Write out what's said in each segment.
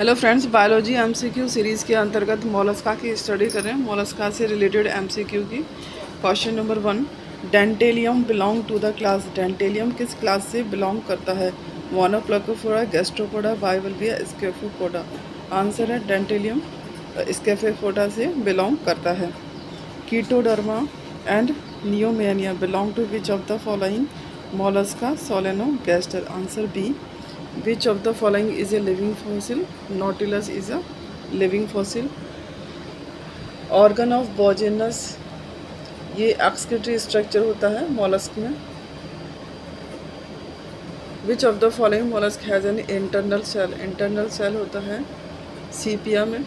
Hello friends, biology MCQ series के अंतर्गत Mollusca की स्टडी करें। मोलस्का से रिलेटेड एमसीक्यू की question number 1, Dentalium belong to the class. Dentalium किस क्लास से बिलोंग करता है? Monoplacophora, Gastropoda, Bivalvia, Scaphopoda. Answer है डेंटेलियम स्केफोपोडा से बिलोंग करता है। Chaetoderma and Neomenia belong to which of the following Mollusca? Solenogaster. Answer B. Which of the following is a living fossil? Nautilus is a living fossil. Organ of Bogenus, ये excretory structure होता है mollusc में। Which of the following mollusk has an internal cell? Internal cell होता है सीपिया में।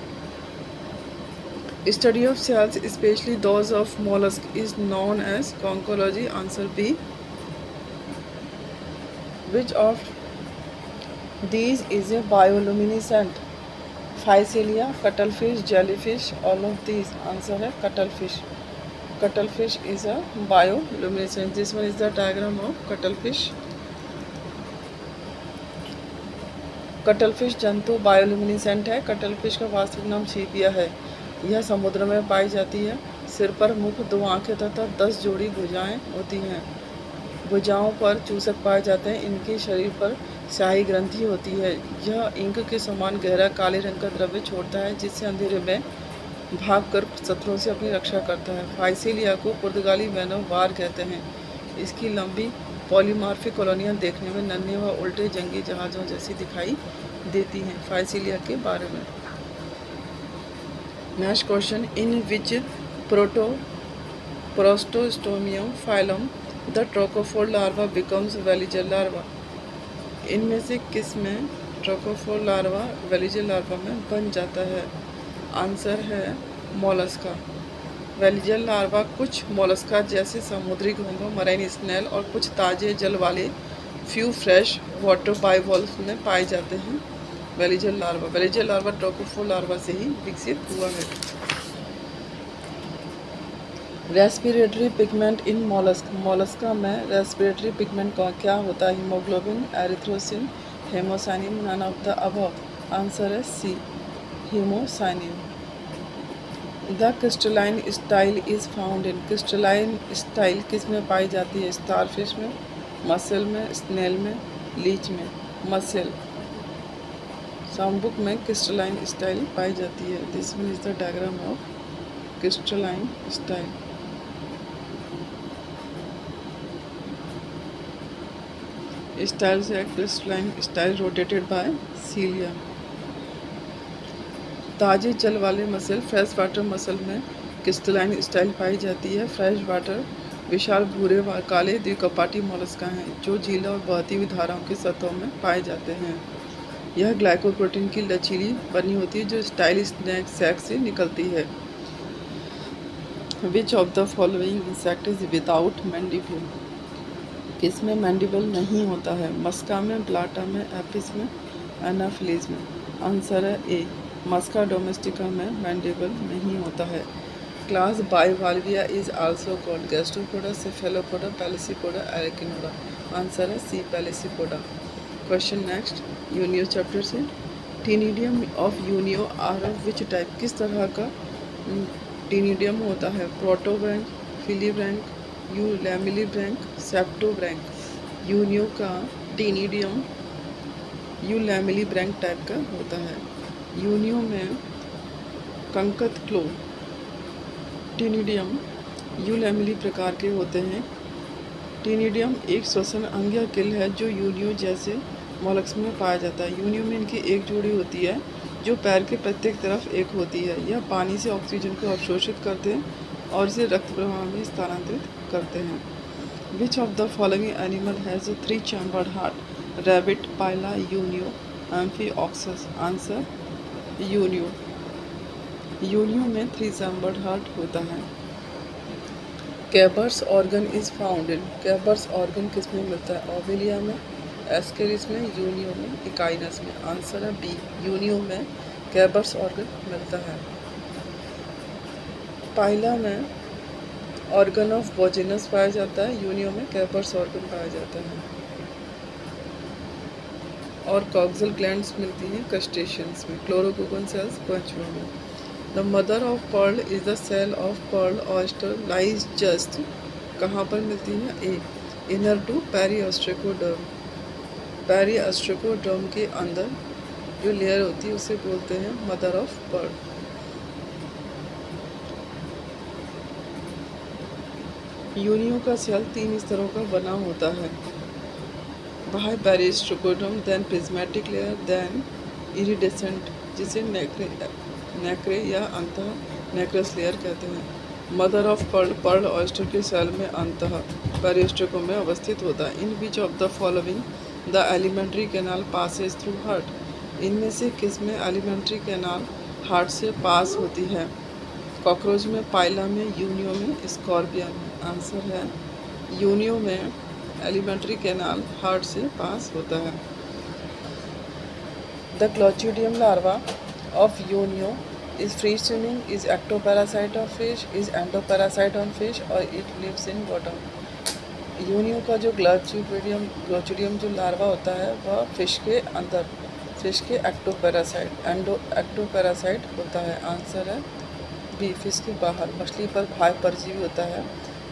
Study of cells, especially those of mollusk, is known as conchology. Answer B. Which of these is a bioluminescent? Physalia, cuttlefish, jellyfish, all of these. Answer है cuttlefish. Cuttlefish is a bioluminescent. This one is the diagram of cuttlefish. Cuttlefish जंतु bioluminescent है। Cuttlefish का वास्तविक नाम सीपिया है। यह समुद्र में पाई जाती है। सिर पर मुख, 2 आँखें तथा 10 जोड़ी भुजाएं होती हैं। भुजाओं पर चूसक पाए जाते हैं। इनके शरीर पर स्याही ग्रंथि होती है। यह इंक के समान गहरा काले रंग का द्रव्य छोड़ता है, जिससे अंधेरे में भागकर शत्रुओं से अपनी रक्षा करता है। फाइसीलिया को पुर्तगाली मैनव वार कहते हैं। इसकी लंबी पॉलीमार्फिक कॉलोनियाँ देखने में नन्हे व उल्टे जंगी जहाज़ों जैसी दिखाई देती हैं। फाइसीलिया के बारे में next question, in which protostomium phylum the trochophore larva becomes veliger larva. इनमें से किस में ट्रोकोफोर लार्वा वेलिजर लार्वा में बन जाता है? आंसर है मोलस्का। वेलिजर लार्वा कुछ मोलस्का जैसे समुद्री घोंघा, मरीन स्नेल और कुछ ताजे जल वाले फ्यू फ्रेश वाटर बाइवॉल्व्स में पाए जाते हैं। वेलिजर लार्वा ट्रोकोफोर लार्वा से ही विकसित हुआ है। Respiratory pigment in mollusc. Mollusca में रेस्पिरेटरी पिगमेंट का क्या होता है? Haemoglobin, erythrosin, haemocyanin, none of the above. Answer है C, haemocyanin. The crystalline style is found in. Crystalline style किस में पाई जाती है? स्टारफिश में, मसल में, स्नेल में, लीच में। मसल। शाम्बुक में क्रिस्टलाइन स्टाइल पाई जाती है। This one is the diagram of crystalline style. Style से क्रिस्टलाइन स्टाइल रोटेटेड बाय सीलिया। ताजे जल वाले मसल फ्रेश वाटर मसल में क्रिस्टलाइन स्टाइल पाई जाती है। फ्रेश वाटर विशाल भूरे व काले द्विकपाटी मोलस्का हैं, जो झीलों और बहती हुई धाराओं की सतहों में पाए जाते हैं। यह ग्लाइकोप्रोटीन की लचीली बनी होती है, जो स्टाइल स्नैक सैक से निकलती है। विच of the following insect is without mandible? किसमें मैंडिबल नहीं होता है? मस्का में, ब्लाटा में, एपिस में, एनाफिलीज में। आंसर है ए, मस्का डोमेस्टिका में मैंडिबल नहीं होता है। Class Bivalvia is also called Gastropoda, Cephalopoda, Pelecypoda, Ericinoda. Answer है C, Pelecypoda. Question next, Unio chapter से। Ctenidium of Unio are of which type? किस तरह का टीनिडियम होता है? प्रोटोब्रैंक, फिलीब्रैंक, यूलैमिलीब्रैंक, सेप्टोब्रैंक। यूनियो का टीनिडियम यूलैमिलीब्रैंक टाइप का होता है। यूनियो में कंकत क्लो टीनिडियम यूलैमिली प्रकार के होते हैं। टीनिडियम एक श्वसन अंग या किल है, जो यूनियो जैसे मोलस्क में पाया जाता है। यूनियो में इनकी एक जोड़ी होती है, जो पैर के प्रत्येक तरफ एक होती है। यह पानी से ऑक्सीजन को अवशोषित करते हैं और इसे रक्त प्रवाह में स्थानांतरित करते हैं। Which of the following animal has a 3 chambered heart? Rabbit, Pila, Unio, Amphioxus. Answer Unio. Unio में 3 चैम्बर्ड हार्ट होता है। Keber's organ is found in. Keber's organ किस में मिलता है? ओवेलिया में, एस्केरिस में, यूनियो में, इकाइनस में। आंसर है बी, यूनियो में कैबर्स ऑर्गन मिलता है। पाइला में ऑर्गन ऑफ बोजेनस पाया जाता है। यूनियो में कैबर्स ऑर्गन पाया जाता है। और कॉक्सल ग्लैंड्स मिलती हैं क्रस्टेशियंस में। क्लोरोकोकन सेल्स क्वेंचुआ में। The mother of pearl is the shell of pearl oyster lies just कहाँ पर मिलती है? A inner to पेरियोस्ट्रेकोडर्म। पेरियोस्ट्रेकोडर्म के अंदर जो लेयर होती है उसे बोलते हैं मदर ऑफ पर्ल। यूनियो का सेल 3 स्तरों का बना होता है। बाहर periostracum, then prismatic layer, then iridescent जिसे नेक्रे या अंतः नेक्रस लेयर कहते हैं। Mother of pearl pearl oyster के सेल में अंतः पेरियोस्ट्रेकोम में अवस्थित होता है। In which of the following the alimentary canal passes through heart. इनमें से किस में एलिमेंट्री कैनाल हार्ट से पास होती है? कॉकरोच में, पाइला में, यूनियो में, स्कॉर्पियन में। आंसर है यूनियो में एलिमेंट्री कैनाल हार्ट से पास होता है। The Clostridium larva of Unio is free swimming, is ectoparasite of fish, is endoparasite on fish और it lives in bottom. Unio का जो क्लोस्ट्रिडियम जो लार्वा होता है वह फिश के अंदर, फिश के एक्टोपैरासाइट होता है। आंसर है बी फिश के बाहर, मछली पर बाह्य परजीवी होता है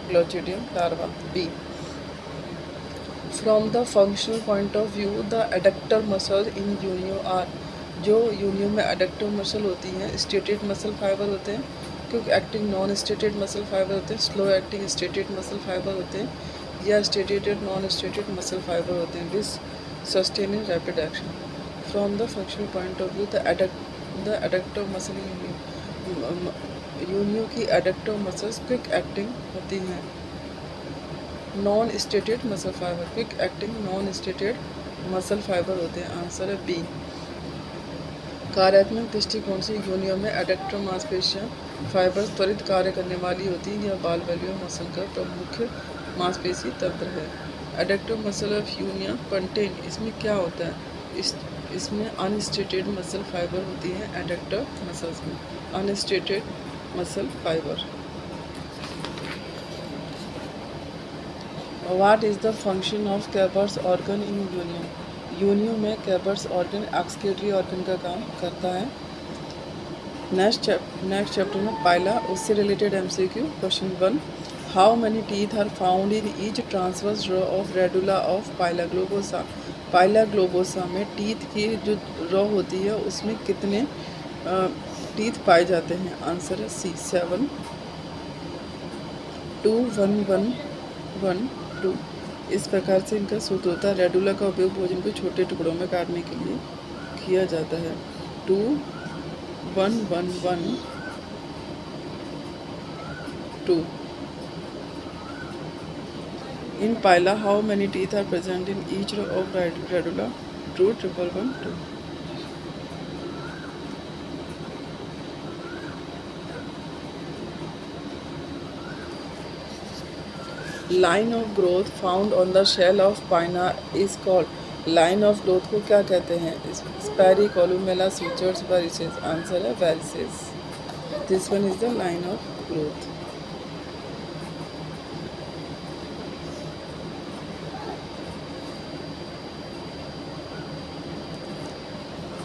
Clostridium larva. B from the functional point of view the adductor muscle in Unio are. जो यूनियो में एडक्टर मसल होती हैं स्टेटेड मसल फाइबर होते हैं, quick acting non striated muscle fibre होते हैं, slow acting striated muscle fibre होते हैं, या striated non striated muscle fibre होते हैं which sustain in rapid action. From the functional point of view the adductor muscle in Unio की adductor muscles quick acting होती हैं। Non striated muscle fibre, quick acting non striated muscle fibre होते हैं। Answer है B. कार्यात्मक दृष्टिकोण से Unio में एडक्टर मांसपेशियां फाइबर त्वरित कार्य करने वाली होती हैं। यह बाल वैल्यू मसल का प्रमुख मांसपेशी तंत्र है। एडक्टर मसल ऑफ यूनिया कंटेन, इसमें क्या होता है? इसमें अनस्टेटेड मसल फाइबर होती हैं एडक्टर मसल्स में, unstriated muscle fibre. What is the function of Cabers organ in Unio? Unio में कैबर्स ऑर्गन एक्सक्रीटरी ऑर्गन का काम करता है। नेक्स्ट चैप्टर में पाइला, उससे related MCQ question 1। How many teeth are found in each transverse row of radula of Pila globosa. Pila globosa में teeth की जो रो होती है उसमें कितने टीथ पाए जाते हैं? आंसर है सी 7, 2, 1, 1, 1, 2। इस प्रकार से इनका सूत्र होता है। रेडुला का उपयोग भोजन को छोटे टुकड़ों में काटने के लिए किया जाता है। 2, 1, 1, 1, 2। In Pila how many teeth are present in each row of radula? 2, 1, 1, 1, 2। Line of growth found on the shell of Pila is called. Line of growth को क्या कहते हैं? Spire, columella, sutures, varices. Answer है varices. This one is the line of growth.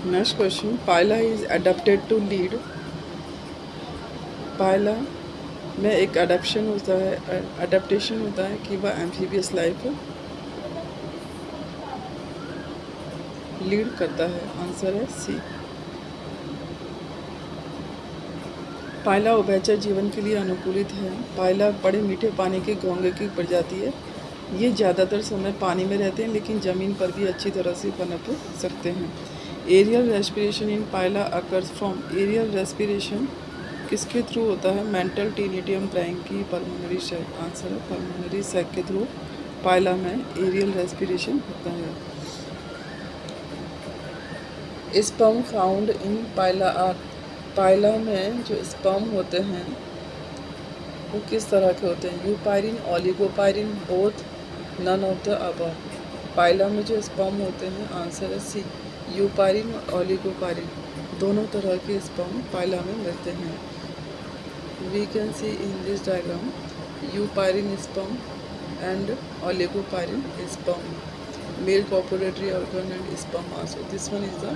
Next question, Pila is adapted to lead. Pila में एक adaptation होता है कि वह एम्फीबियस लाइफ लीड करता है। आंसर है सी। पाइला उभयचर जीवन के लिए अनुकूलित है। पाइला बड़े मीठे पानी के घोंघे की प्रजाति है। ये ज़्यादातर समय पानी में रहते हैं लेकिन ज़मीन पर भी अच्छी तरह से पनप सकते हैं। Aerial respiration in Pila occurs from. Aerial respiration किसके थ्रू होता है? Mantle ctenidium branchiae pulmonary sac. Answer है पल्मोनरी सैक के थ्रू पाइला में एरियल रेस्पिरेशन होता है। Sperm found in Pila are. Pila में जो स्पर्म होते हैं वो किस तरह के होते हैं? Eupyrene, oligopyrene, both, none of the above. Pila में जो स्पर्म होते हैं आंसर है सी, यूपायरिन और ओलिगोपायरिन, दोनों तरह के स्पर्म पाइला में मिलते हैं। We can see in this diagram eupyrene sperm and oligopyrene sperm. male copulatory organ and sperm also. This one is the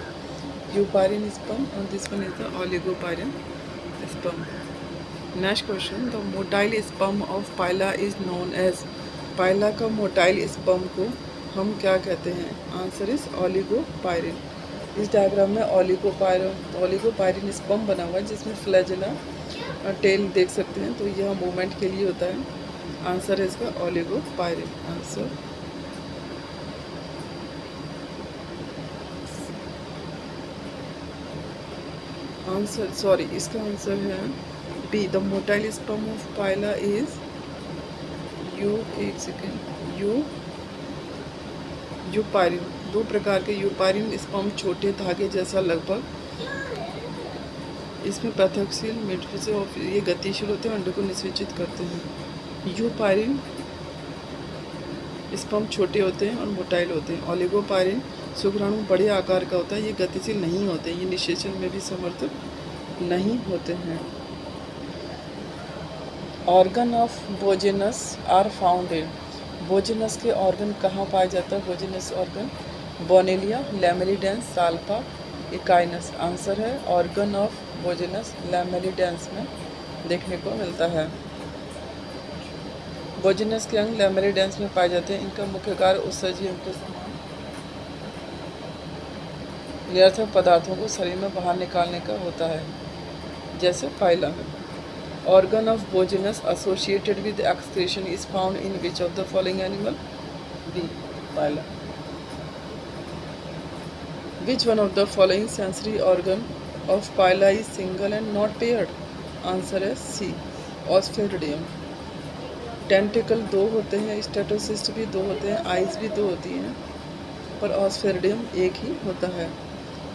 euparine sperm and this one is the oligopyrene sperm. Next question, the motile sperm of Pila is known as, Pila का motile sperm को हम क्या कहते हैं? Answer is oligopyrene. इस diagram में ओलिगोपाइरिन sperm बना हुआ है जिसमें फ्लैजेला टेल देख सकते हैं, तो यह मूवमेंट के लिए होता है। आंसर है इसका ओलिगोपाइरिन। आंसर सॉरी, इसका आंसर है B, the motile sperm of Pila is eupyrene. दो प्रकार के यूपारिन स्पर्म छोटे धागे जैसा लगभग, इसमें पृथकशील मेट्रिक्स ऑफ, ये गतिशील होते हैं, अंडे को निषेचित करते हैं। यूपारिन स्पर्म छोटे होते हैं और मोटाइल होते हैं। ओलिगोपाइरिन शुक्राणु बड़े आकार का होता है, ये गतिशील नहीं होते, ये निषेचन में भी समर्थ नहीं होते हैं। Organ of Bojanus are found in, Bojanus के ऑर्गन कहाँ पाया जाता है? Bojanus organ Bonellia, Lamellidens, Salpa, Echinus. Answer है ऑर्गन ऑफ बोजेनस लैमेलिडेंस में देखने को मिलता है। बोजेनस के अंग लैमेलिडेंस में पाए जाते हैं। इनका मुख्य कार्य उत्सर्जी अंग के समान निरर्थक पदार्थों को शरीर में बाहर निकालने का होता है, जैसे पाइला में। Organ of Bojanus associated with excretion is found in which of the following animal? B, Pila. Which one of the following sensory organ of Pila is single and not paired? Answer है C, ऑस्फेरिडियम। Tentacle दो होते हैं, statocyst भी दो होते हैं, eyes भी दो होती हैं, पर ऑस्फेरिडियम एक ही होता है।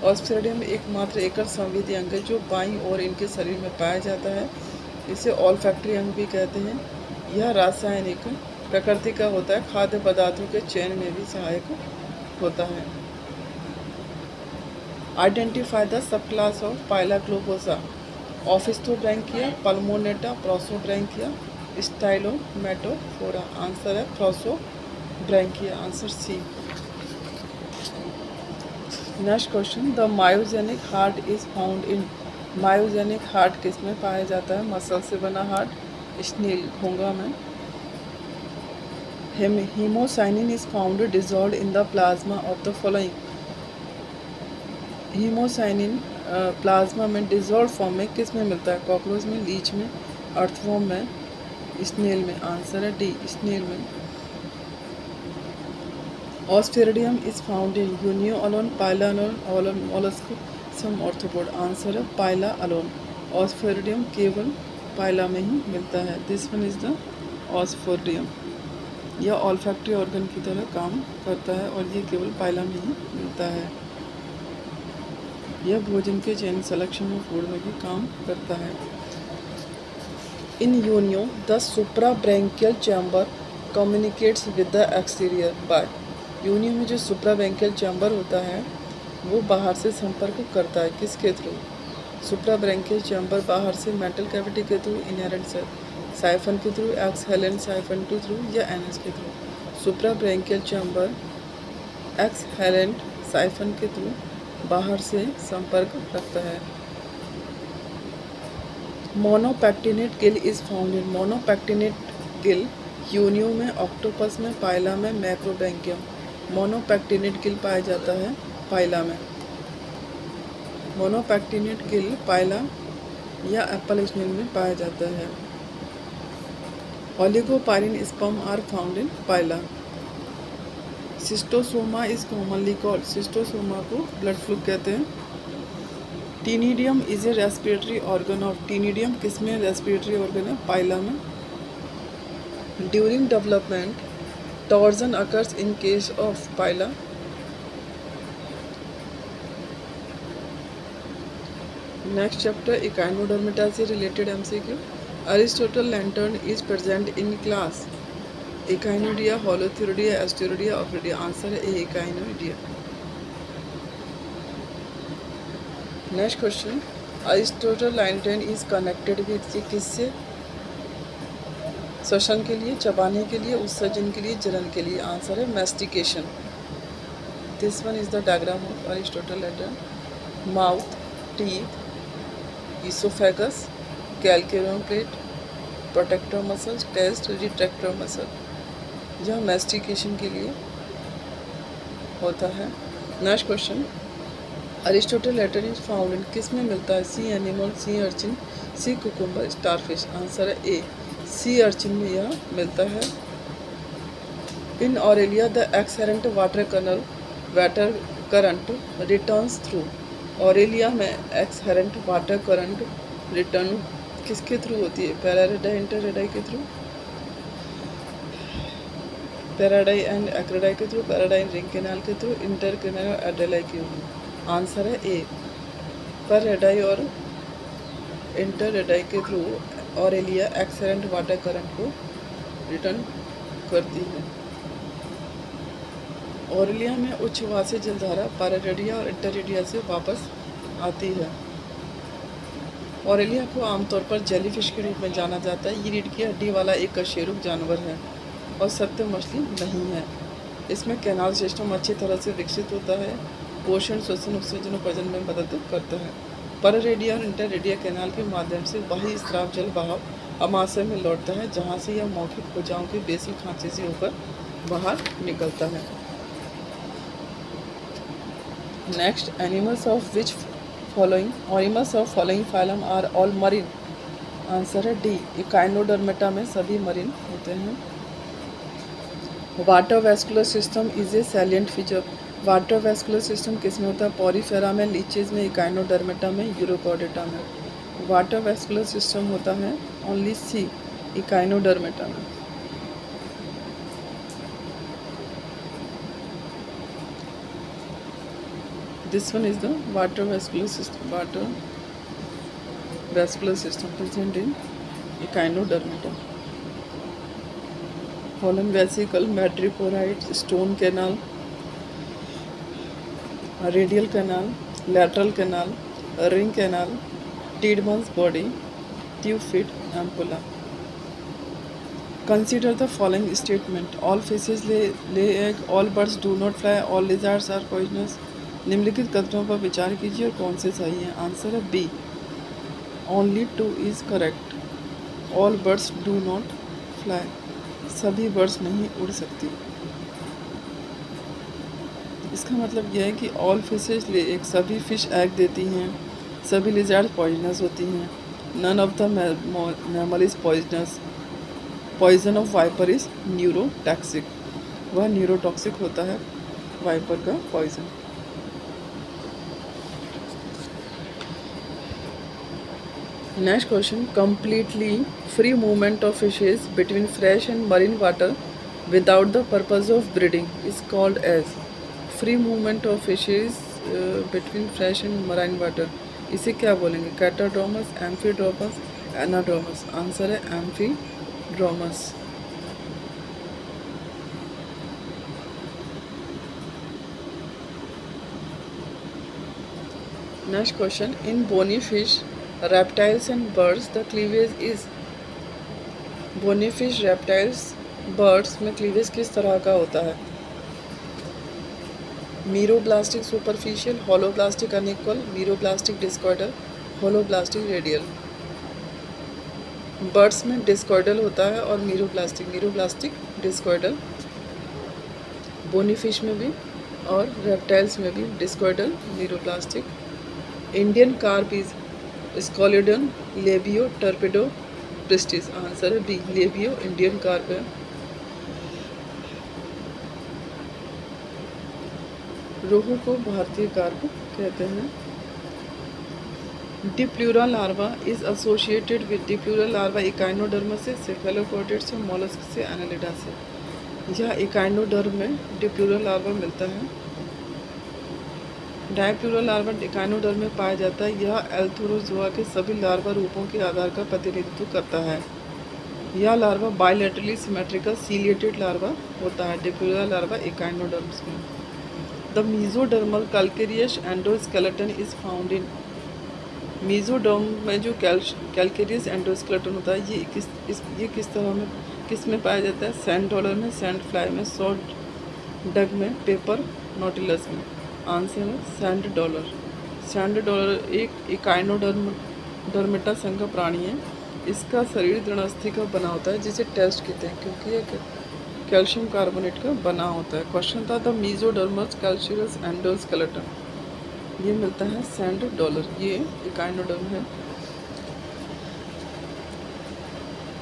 ऑस्फेरिडियम एकमात्र एकल संवेदी अंग है जो बाईं ओर इनके शरीर में पाया जाता है। इसे ऑल्फैक्टरी अंग भी कहते हैं। यह रासायनिक प्रकृति का होता है, खाद्य पदार्थों के चयन में भी सहायक होता है। Identify the subclass of Pila globosa. Opisthobranchia, Pulmonata, Prosobranchia, Stylommatophora. Answer है Prosobranchia. Answer C. Next question, the myogenic heart is found in, myogenic heart किस में पाया जाता है? मसल से बना हार्ट, स्नेल, घोंगा में। Haemocyanin is found dissolve in the plasma of the following. Haemocyanin plasma में डिजॉल्व फॉर्म में किस में मिलता है? कॉकरोच में, लीच में, अर्थवॉर्म में, स्नेल में। आंसर है डी, स्नेल में। Osphradium is found in Unio alone, Pila alone, mollusc, some arthropod. Answer है पाइला अलोन। ऑस्फेरिडियम केवल पाइला में ही मिलता है। This one is the osphradium. यह ऑल्फैक्टरी ऑर्गन की तरह काम करता है और ये केवल पाइला में ही मिलता है। यह भोजन के चयन, सिलेक्शन ऑफ फूड में भी काम करता है। In Unio the suprabranchial chamber communicates with the exterior by, Unio में जो सुप्राब्रैंकियल चैम्बर होता है वो बाहर से संपर्क करता है, किसके थ्रू? सुप्राब्रैंकियल चैम्बर बाहर से मेटल कैविटी के थ्रू, इनहेरेंट साइफन के थ्रू, एक्सहेलेंट साइफन के थ्रू या एनएस के through. Suprabranchial chamber exhalant siphon के थ्रू बाहर से संपर्क रखता है। Monopectinate gill is found in, monopectinate gill Unio में, ऑक्टोपस में, पाइला में, मैक्रोब्रैंकियम। मोनोपेक्टिनेट गिल पाया जाता है पाइला में। मोनोपेक्टिनेट गिल पाइला या एप्पल स्नेल में पाया जाता है। Oligopyrene sperm are found in Pila. Schistosoma is commonly called, Schistosoma को ब्लड फ्लू कहते हैं। Ctenidium is a respiratory organ of, ctenidium किसमें रेस्पिरेटरी ऑर्गन है? पाइला में। During development torsion occurs in case of Pila. Next chapter Echinodermata से related MCQ. Aristotle lantern is present in class Echinoidea, Holothuroidea, Asteroidea, Ophiuroidea. Answer है A, Echinoidea. Next question, Aristotle lantern is connected with, ये किससे? श्वसन के लिए, चबाने के लिए, उत्सर्जन के लिए, जलन के लिए। आंसर है mastication. This one is the diagram of Aristotle letter. Mouth, teeth, esophagus, calcareous plate, protector muscles, chest, retractor muscle. यह मैस्टिकेशन के लिए होता है. Next question, Aristotle lantern is found in किस में मिलता है? Sea animal, sea urchin, sea cucumber, starfish. Answer है ए, सी अर्चिन में यह मिलता है. In Aurelia the exhalent water current returns through. Aurelia में एक्सहेरेंट वाटर करंट रिटर्न किसके थ्रू होती है? पैरारेडाई, इंटररेडाई के थ्रू, पैराडाई एंड एक्रेडाई के थ्रू, पैराडाई रिंग कैनाल के थ्रू, इंटर कैनाल एडेलाई के थ्रू. आंसर है ए, पैराडाई और इंटररेडाई के थ्रू ऑरेलिया एक्सहेरेंट वाटर करंट को रिटर्न करती है. ऑरेलिया में उच्छ्वासी जलधारा पैरारेडिया और इंटररेडिया से वापस आती है. ऑरेलिया को आमतौर पर जेलीफिश के रूप में जाना जाता है. ये रीढ़ की हड्डी वाला एक कशेरुक जानवर है और सत्य मछली नहीं है. इसमें कैनाल सिस्टम अच्छी तरह से विकसित होता है. पोषण, श्वसन, ऑक्सीजन और प्रजनन में मदद करता है. पैरारेडिया और इंटररेडिया कैनाल के माध्यम से बाह्य स्राव जल बहाव अमाशय में लौटता है, जहाँ से यह मौखिक भुजाओं के बेसल खांचे से होकर बाहर निकलता है. Next, animals of following phylum are all marine. Answer है डी, इकाइनोडर्मेटा में सभी मरीन होते हैं. Water vascular system is a salient feature. Water vascular system किस में होता है? पॉरीफेरा में, लीचेज में, इकाइनोडर्मेटा में, यूरोकॉर्डेटा में. वाटर वेस्कुलर सिस्टम होता है ओनली सी, इकाइनोडर्मेटा में. This one is the water vascular system present in echinodermata. Pollen vesicle, madreporoid, stone canal, radial canal, lateral canal, ring canal, Tiedemanns body, tube feet, ampulla. Consider the following statement. All fishes lay egg, all birds do not fly, all lizards are poisonous. निम्नलिखित कथनों पर विचार कीजिए और कौन से सही हैं. आंसर है B, only 2 is correct. All birds do not fly. सभी बर्ड्स नहीं उड़ सकती. इसका मतलब यह है कि ऑल फिशेज ले एक, सभी फिश एग देती हैं, सभी लिजार्ड पॉइजनस होती हैं. None of the mammal is poisonous. Poison of viper is neurotoxic. वह न्यूरोटॉक्सिक होता है वाइपर का poison. Next question, completely free movement of fishes between fresh and marine water without the purpose of breeding is called as. Free movement of fishes between fresh and marine water, इसे क्या बोलेंगे? Catadromous, amphidromous, anadromous. Answer है amphidromous. Next question, in bony fish, reptiles and birds the cleavage is. Bony fish, reptiles, birds में cleavage किस तरह का होता है? Meroblastic superficial, holoblastic unequal, meroblastic discoidal, holoblastic radial. Birds में डिस्कॉइडल होता है और मीरोब्लास्टिक डिस्कॉइडल. बोनी फिश में भी और रेप्टाइल्स में भी discoidal, meroblastic. Indian carp is Scoliodon, Labeo, Torpedo, Pristis. Answer है बी, लेबियो इंडियन कार्प है. रोहू को भारतीय कार्प कहते हैं. Dipleurula larva is associated with. Dipleurula larva echinoderm से, सेफेलोपोडेट से, मोलस्क से, एनालिडा से. यह इकाइनोडर्म में डिप्लूरा लार्वा मिलता है. डायप्लूरल लार्वा इकाइनोडर्म में पाया जाता है. यह एल्थरोजोआ के सभी लार्वा रूपों के आधार का प्रतिनिधित्व करता है. यह larva bilaterally symmetrical ciliated larva होता है. डिप्लूरल लार्वा इकाइनोडर्म्स में. The mesodermal calcareous endoskeleton is found in. Mesoderm में जो कैल्केरियस एंडोस्केलेटन होता है, ये किस तरह में, किस में पाया जाता है? सैंड डॉलर में, सैंड फ्लाई में, सॉल्ट डग में, पेपर, नोटिलस में। आंसर है सैंड डॉलर। सैंड डॉलर एक इकाइनोडर्मेटा संघ का प्राणी है। इसका शरीर दृढ़स्थि का बना होता है, जिसे टेस्ट कहते हैं, क्योंकि ये कैल्शियम कार्बोनेट का बना होता है। क्वेश्चन था द मीजोडर्मस कैल्शियस एंडोस्केलेटन, ये मिलता है सैंड डॉलर, ये इकाइनोडर्म है।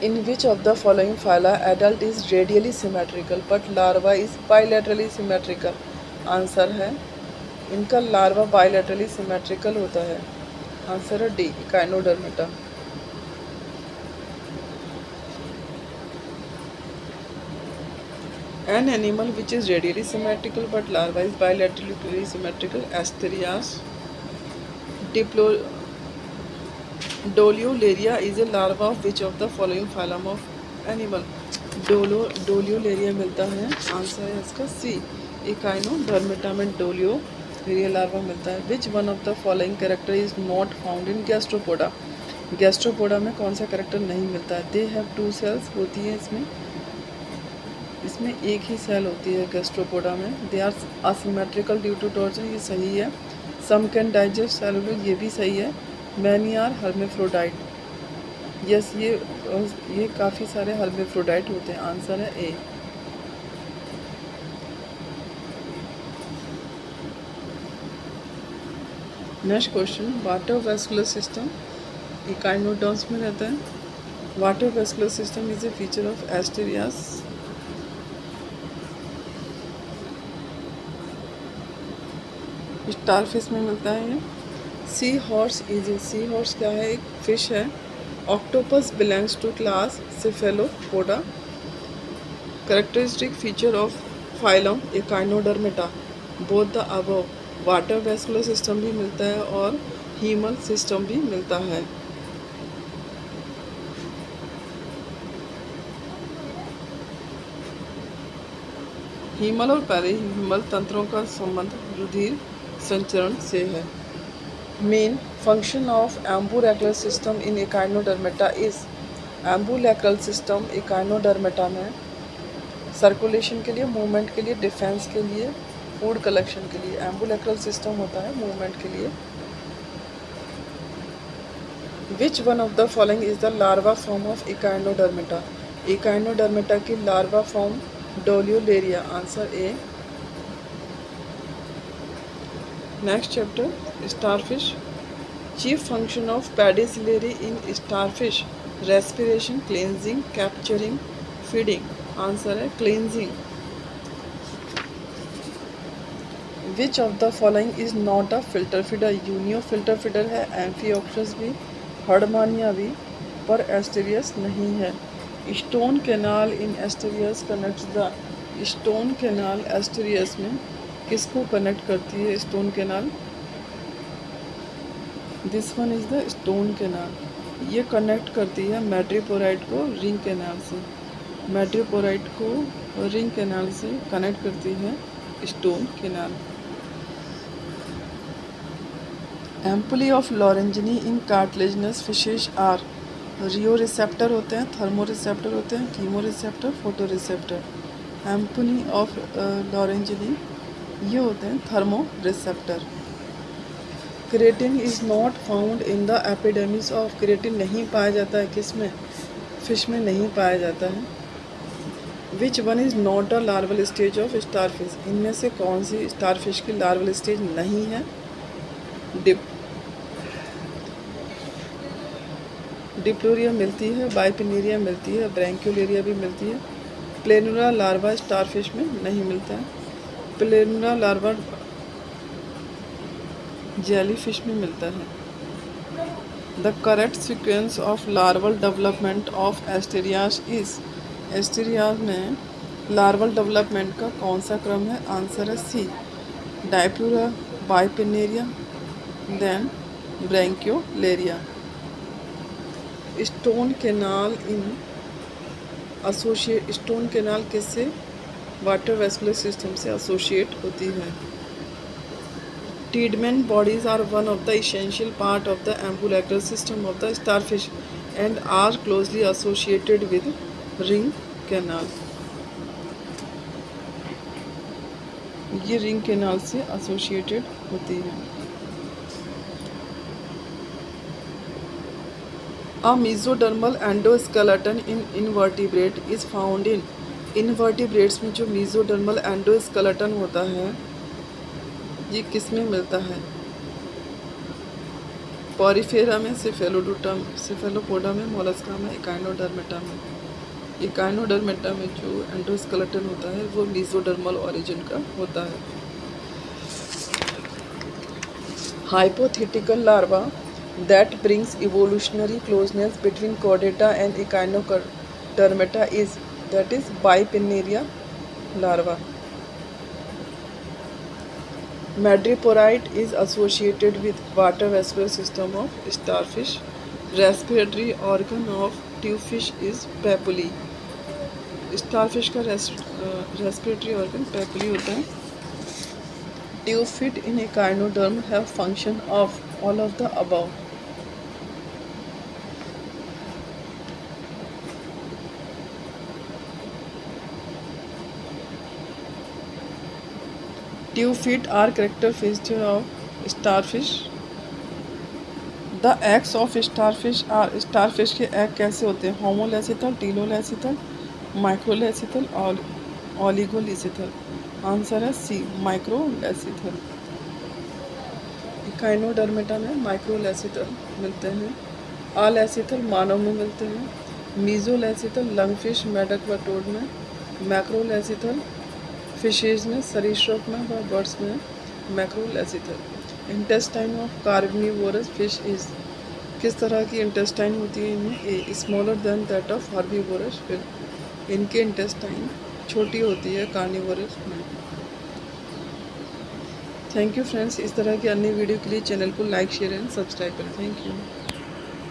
In which of the following phyla adult is radially symmetrical but larva is bilaterally symmetrical? Answer है इनका लार्वा बायलैटरली सिमेट्रिकल होता है। आंसर है D, Echinodermata. An animal which is radially symmetrical but larva is bilaterally symmetrical. Asterias Doliolaria is a larva of which of the following phylum of animal? डोलियोलेरिया मिलता है। Answer है इसका सी, Echinodermata में डोलियोलेरिया larva मिलता है। विच one of the following character is not found in Gastropoda? Gastropoda में कौन सा कैरेक्टर नहीं मिलता है? दे हैव 2 सेल्स होती है इसमें एक ही सेल होती है गैस्ट्रोपोडा में। They are asymmetrical due to torsion, ये सही है। सम कैन डाइजेस्ट सेलुलोज, ये भी सही है। मैनी आर हर्मेफ्रोडाइट, यस ये काफ़ी सारे हर्मेफ्रोडाइट होते हैं। आंसर है A. Next question, water vascular system echinoderms में रहता है। Water vascular system is a feature of Asterias. Starfish में मिलता है ये। सी हॉर्स क्या है? एक फिश है। Octopus belongs to class Cephalopoda. Characteristic feature of phylum Echinodermata, both the above. Water vascular system भी मिलता है और हीमल सिस्टम भी मिलता है। हीमल और पेरिहीमल तंत्रों का संबंध रुधिर संचरण से है। Main function of ambulacral system in Echinodermata is. Ambulacral system Echinodermata में सर्कुलेशन के लिए, मूवमेंट के लिए, डिफेंस के लिए, फूड कलेक्शन के लिए। एम्बुलेक्रल सिस्टम होता है मूवमेंट के लिए। Which one of the following is the larva form of Echinodermata? Echinodermata की larva form Doliolaria. Answer A. Next chapter, starfish. Chief function of pedicellariae in starfish, respiration, cleansing, capturing, feeding. Answer है cleansing. Which of the following is not a filter feeder? Unio filter feeder है, Amphioxus भी, Herdmania भी, पर Asterias नहीं है। Stone canal in Asterias connects the. Stone canal Asterias में किसको connect करती है? Stone canal, this one is the stone canal. ये कनेक्ट करती है मैड्रिपोराइट को रिंग कैनाल से। मैड्रिपोराइट को रिंग कैनाल से कनेक्ट करती है stone canal. Ampullae of Lorenzini in cartilaginous fishes are. Rheo receptor होते हैं, थर्मो रिसेप्टर होते हैं, chemo receptor, photo receptor. Ampullae of Lorenzini ये होते हैं thermo receptor. Keratin is not found in the epidermis of. Keratin नहीं पाया जाता है किसमें? फिश में नहीं पाया जाता है। Which one is not a larval stage of starfish? इनमें से कौन सी स्टारफिश की लार्वल स्टेज नहीं है? डिप्लोरिया मिलती है, बाइपिनेरिया मिलती है, ब्रैंक्योलेरिया भी मिलती है। प्लेनुरा लार्वा स्टारफिश में नहीं मिलता है। प्लेनुरा लार्वा जेलीफिश में मिलता है। The correct sequence of larval development of Asterias is. Asterias में लार्वल डेवलपमेंट का कौन सा क्रम है? आंसर है C, dipleurula, bipinnaria, then brachiolaria. Stone canal stone canal किससे? वाटर वेस्कुलर सिस्टम से एसोसिएट होती है। Tiedemann bodies are one of the essential part of the ambulacral system of the starfish and are closely associated with ring canal. ये ring canal से associated होती है। A mesodermal endoskeleton in invertebrate is found in invertebrates में जो mesodermal endoskeleton होता है ये किस में मिलता है? पॉरीफेरा में, सिफेलोपोडा में, मोलस्का में, इकाइनोडर्मेटा में। इकाइनोडर्मेटा में जो एंडोस्केलेटन होता है वो मेसोडर्मल ओरिजिन का होता है। Hypothetical larva that brings evolutionary closeness between Chordata and Echinodermata is bipinnaria larva. Madreporite is associated with water-vascular system of starfish. Respiratory organ of tubefish is papilla. Starfish का respiratory organ papilla होता है। Tubefit in echinoderm have function of all of the above. Tubefit are character feature of starfish. The eggs of starfish are starfish के egg कैसे होते हैं? होमोलेसिथल, टीलोलेसिथल, microlecithal और ओलिगोलेसिथल। Answer है सी, microlecithal. Echinodermata में माइक्रोलेसिथल मिलते हैं। अलेसिथल मानव में मिलते हैं। मीजोलेसिथल लंगफिश, मेढक व टोड में। मैक्रोलेसिथल फिशेज में, सरीसृप में व बर्ड्स में। Macrolecithal. Intestine of carnivorous fish is किस तरह की इंटेस्टाइन होती है इनमें? A smaller than that of herbivorous fish. इनके इंटेस्टाइन छोटी होती है कार्निवोरस में। Thank you friends. इस तरह की अन्य वीडियो के लिए चैनल को लाइक, शेयर एंड सब्सक्राइब करें। Thank you.